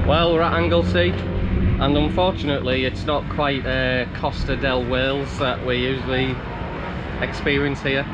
Well, we're at Anglesey, and unfortunately it's not quite Costa del Wales that we usually experience here.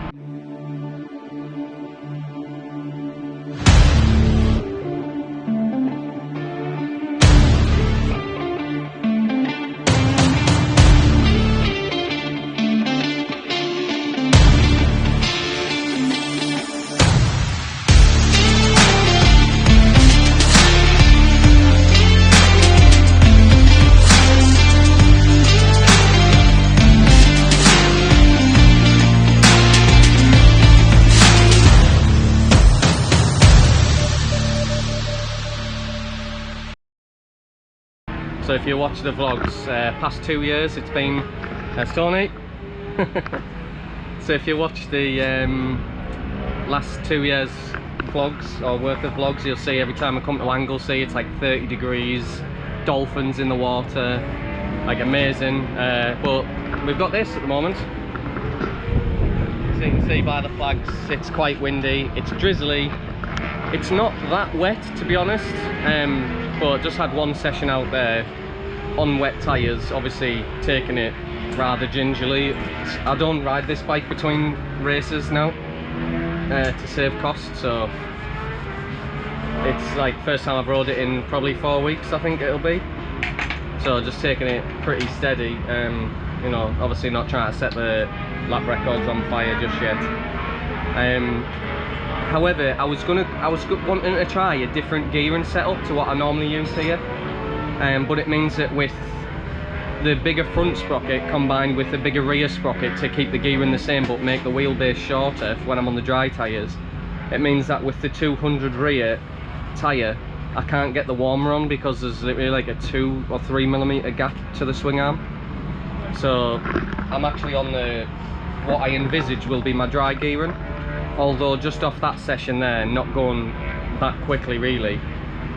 So if you watch the vlogs, past 2 years it's been Tony. So if you watch the last 2 years vlogs or worth of vlogs, you'll see every time I come to Anglesey it's like 30 degrees, dolphins in the water, like amazing. But we've got this at the moment. So you can see by the flags it's quite windy, it's drizzly. It's not that wet to be honest, but just had one session out there on wet tyres, obviously taking it rather gingerly. I don't ride this bike between races now to save costs, so it's like first time I've rode it in probably 4 weeks I think it'll be, so just taking it pretty steady. You know, obviously not trying to set the lap records on fire just yet. However, I was wanting to try a different gearing setup to what I normally use here, but it means that with the bigger front sprocket combined with the bigger rear sprocket to keep the gearing the same but make the wheelbase shorter when I'm on the dry tyres, it means that with the 200 rear tyre I can't get the warmer on because there's literally like a 2 or 3 millimeter gap to the swing arm. So I'm actually on the what I envisage will be my dry gearing. Although just off that session there, not going that quickly really,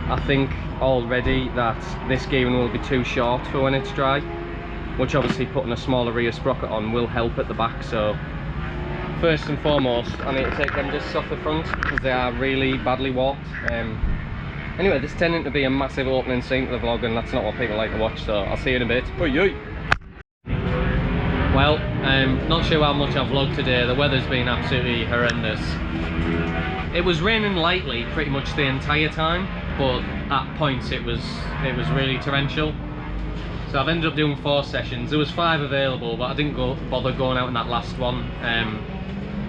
I think already that this gearing will be too short for when it's dry, which obviously putting a smaller rear sprocket on will help at the back. So first and foremost I need to take them discs off the front because they are really badly warped. Anyway, this tending to be a massive opening scene to the vlog and that's not what people like to watch, so I'll see you in a bit. Well, not sure how much I've vlogged today. The weather's been absolutely horrendous. It was raining lightly pretty much the entire time, but at points it was really torrential. So I've ended up doing 4 sessions. There was 5 available, but I didn't bother going out in that last one.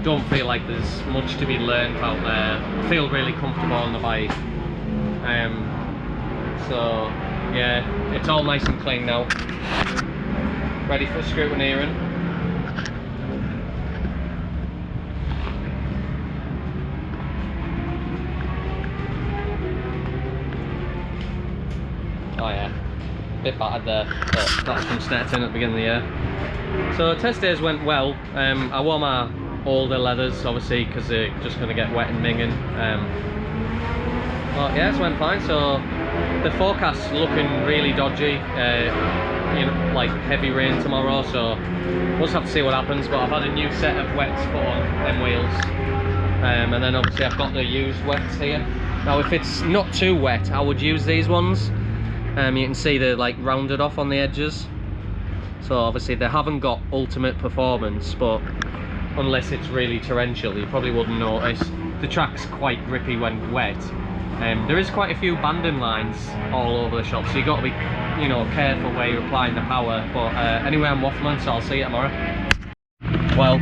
Don't feel like there's much to be learned out there. I feel really comfortable on the bike. So yeah, it's all nice and clean now. Ready for scrutineering. Oh yeah, bit battered there, but that's from starting at the beginning of the year. So test days went well. I wore my older leathers obviously because they're just going to get wet and minging. But yeah, it went fine. So the forecast's looking really dodgy. You know, like heavy rain tomorrow, so we'll just have to see what happens. But I've had a new set of wets put on them wheels, and then obviously I've got the used wets here. Now if it's not too wet I would use these ones. You can see they're like rounded off on the edges, so obviously they haven't got ultimate performance, but unless it's really torrential you probably wouldn't notice. The track's quite grippy when wet. There is quite a few banding lines all over the shop, so you've got to be, you know, careful where you're applying the power. But anyway, I'm waffling, so I'll see you tomorrow. Well,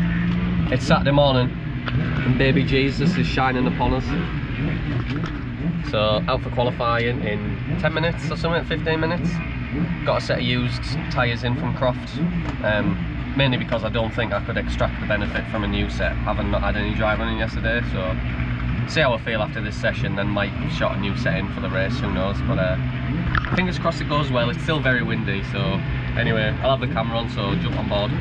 it's Saturday morning and baby Jesus is shining upon us. So out for qualifying in 10 minutes or something, 15 minutes. Got a set of used tyres in from Croft, mainly because I don't think I could extract the benefit from a new set, having not had any dry running yesterday. So see how I feel after this session, then might shot a new set in for the race, who knows. But fingers crossed it goes well. It's still very windy, so anyway, I'll have the camera on, so jump on board.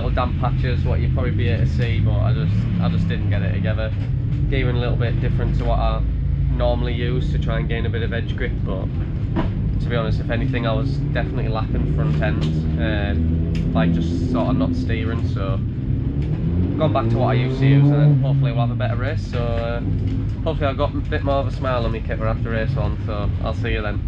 little damp patches, what you'd probably be able to see, but I just didn't get it together. Gearing a little bit different to what I normally use to try and gain a bit of edge grip, but to be honest, if anything, I was definitely lacking front end, like just sort of not steering. So gone back to what I used to use, and then hopefully we'll have a better race. So hopefully I've got a bit more of a smile on my kipper after race on, so I'll see you then.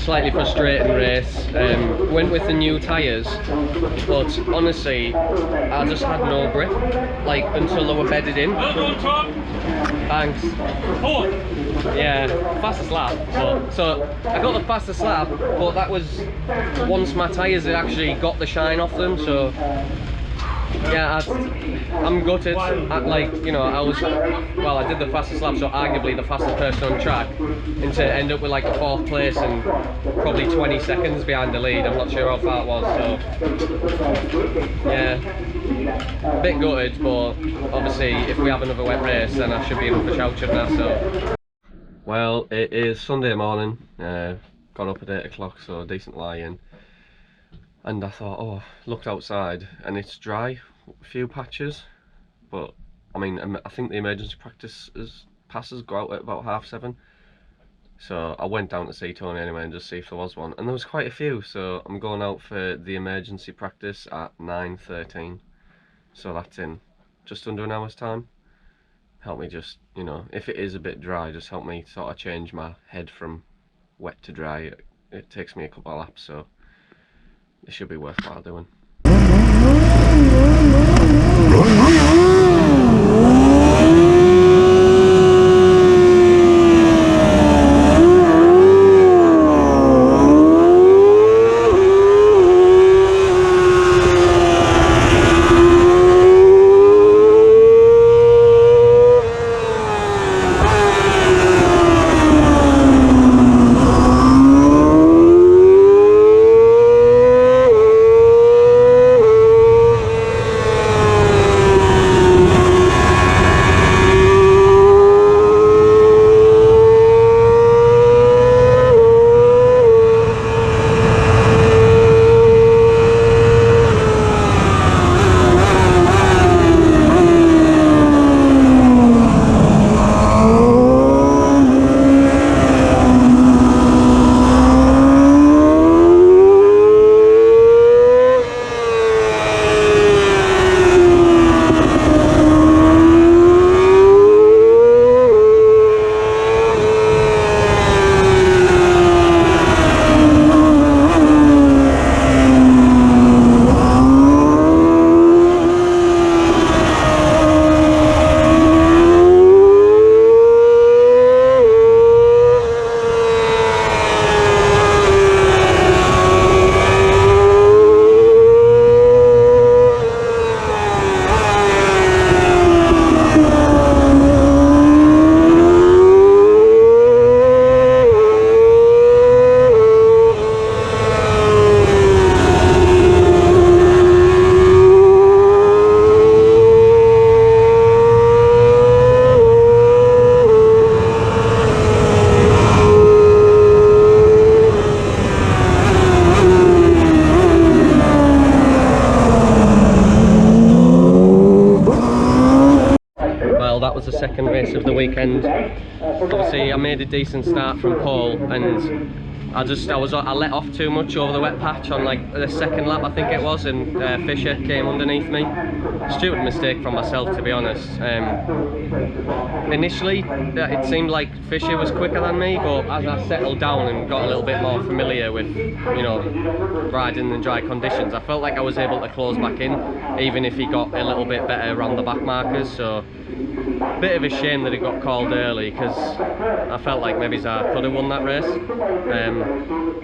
slightly frustrating race. Went with the new tyres, but honestly, I just had no grip, like, until they were bedded in. Thanks. Yeah, fastest lap. But, so I got the fastest lap, but that was once my tyres had actually got the shine off them. So yeah, I'm gutted. Like, you know, I did the fastest lap, so arguably the fastest person on track, and to end up with like a 4th place and probably 20 seconds behind the lead. I'm not sure how far it was, so yeah, a bit gutted, but obviously if we have another wet race then I should be able to shout, shouldn't I? So, well, it is Sunday morning, got up at 8 o'clock, so decent lie-in. And I thought, oh, looked outside and it's dry, a few patches, but I mean, I think the emergency practice passes go out at about 7:30. So I went down to see Tony anyway and just see if there was one, and there was quite a few. So I'm going out for the emergency practice at 9:13. So that's in just under an hour's time. Help me just, you know, if it is a bit dry, just help me sort of change my head from wet to dry. It takes me a couple of laps, so it should be worthwhile doing. the second race of the weekend. Obviously I made a decent start from pole, and I let off too much over the wet patch on like the second lap I think it was, and Fisher came underneath me. Stupid mistake from myself, to be honest. Initially it seemed like Fisher was quicker than me, but as I settled down and got a little bit more familiar with, you know, riding in dry conditions, I felt like I was able to close back in, even if he got a little bit better around the back markers. So bit of a shame that it got called early, because I felt like maybe I could have won that race.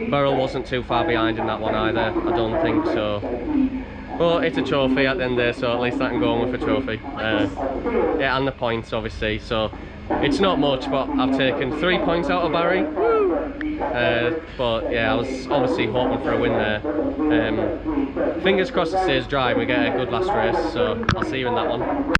Burrell wasn't too far behind in that one either, I don't think so. But it's a trophy at the end there, so at least I can go on with a trophy. Yeah, and the points obviously, so it's not much, but I've taken 3 points out of Barry. But yeah, I was obviously hoping for a win there. Fingers crossed it stays dry and we get a good last race, so I'll see you in that one.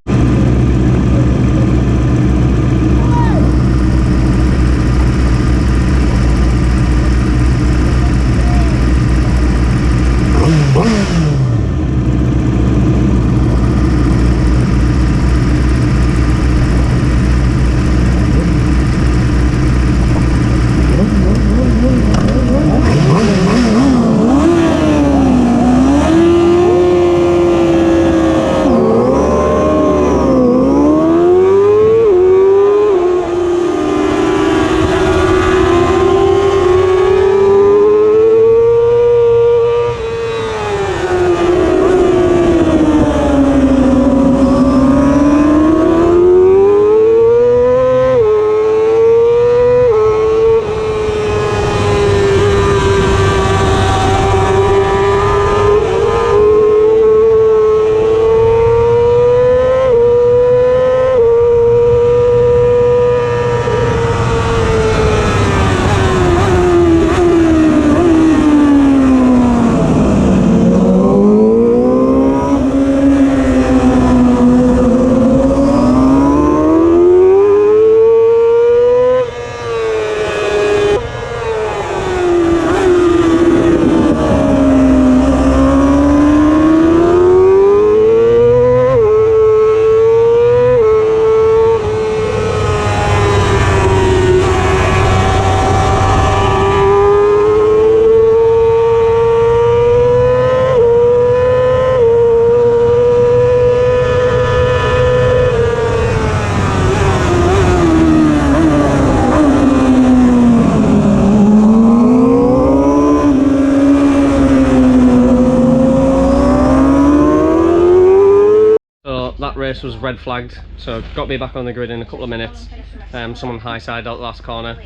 So that race was red flagged, so got me back on the grid in a couple of minutes. Someone high side out the last corner.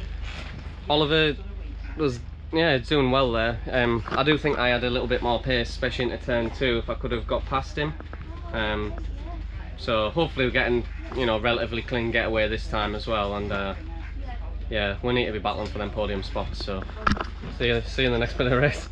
Oliver was, yeah, doing well there. I do think I had a little bit more pace, especially into turn 2, if I could have got past him. So hopefully we're getting, you know, relatively clean getaway this time as well. And yeah, we need to be battling for them podium spots. So see you in the next bit of the race.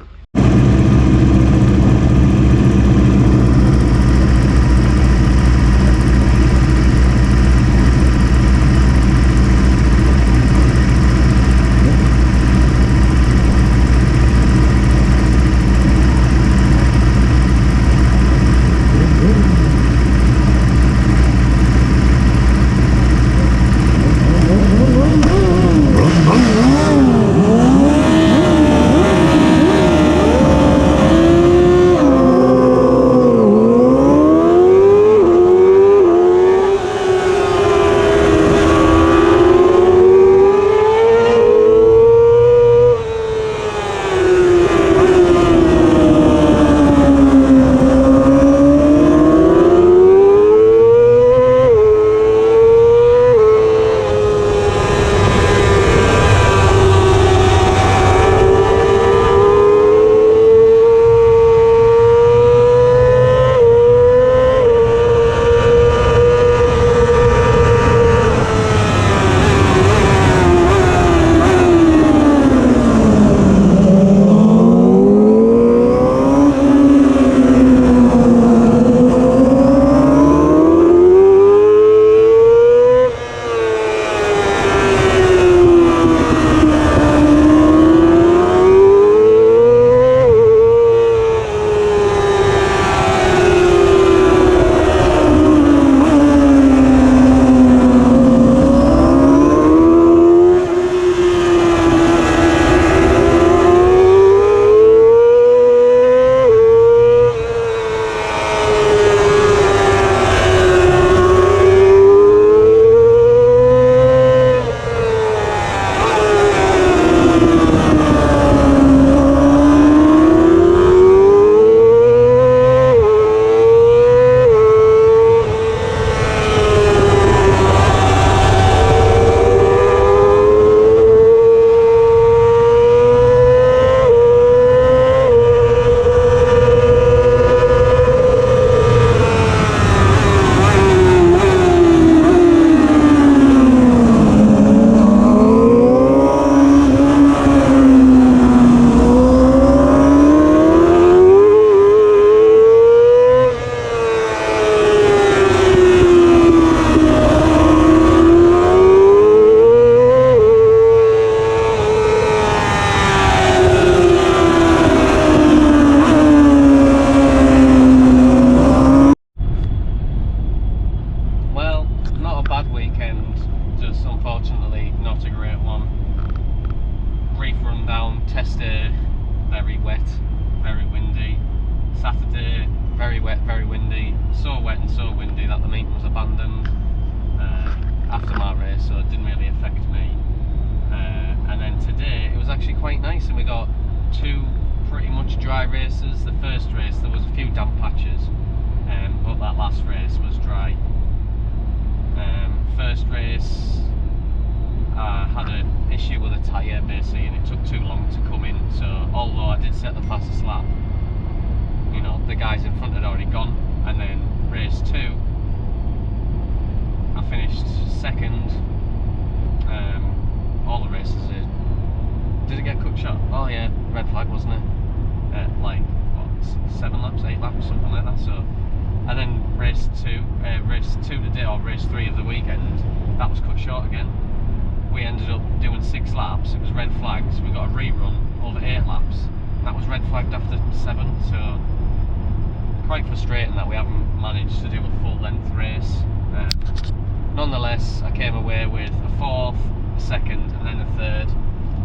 Nonetheless, I came away with a 4th, a 2nd and then a 3rd,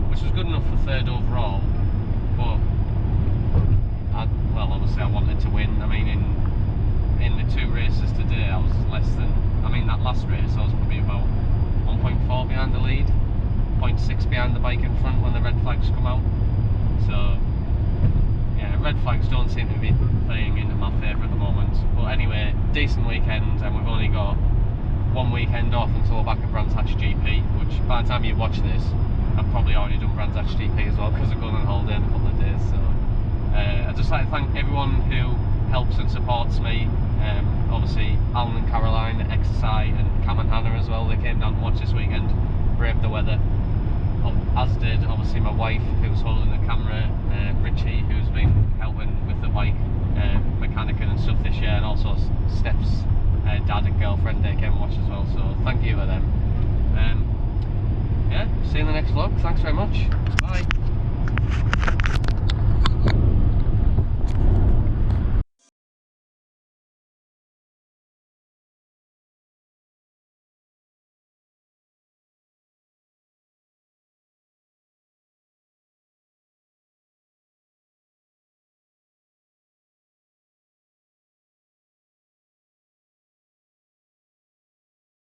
which was good enough for 3rd overall, but well, obviously I wanted to win. I mean, in the 2 races today I was less than, I mean that last race I was probably about 1.4 behind the lead, 0.6 behind the bike in front when the red flags come out. So yeah, red flags don't seem to be playing into my favour at the moment. But anyway, decent weekend, and we've only got one weekend off until we're back at Brands Hatch GP, which by the time you watch this, I've probably already done Brands Hatch GP as well, because I've gone on holiday in a couple of days. So I'd just like to thank everyone who helps and supports me. Obviously Alan and Caroline, XSI, and Cam and Hannah as well. They came down to watch this weekend, braved the weather. As did obviously my wife, who's holding the camera, Richie, who's been helping with the bike mechanicing and stuff this year, and also Steph's dad and girlfriend, they came and watched as well, so thank you for them. Yeah, see you in the next vlog. Thanks very much. Bye.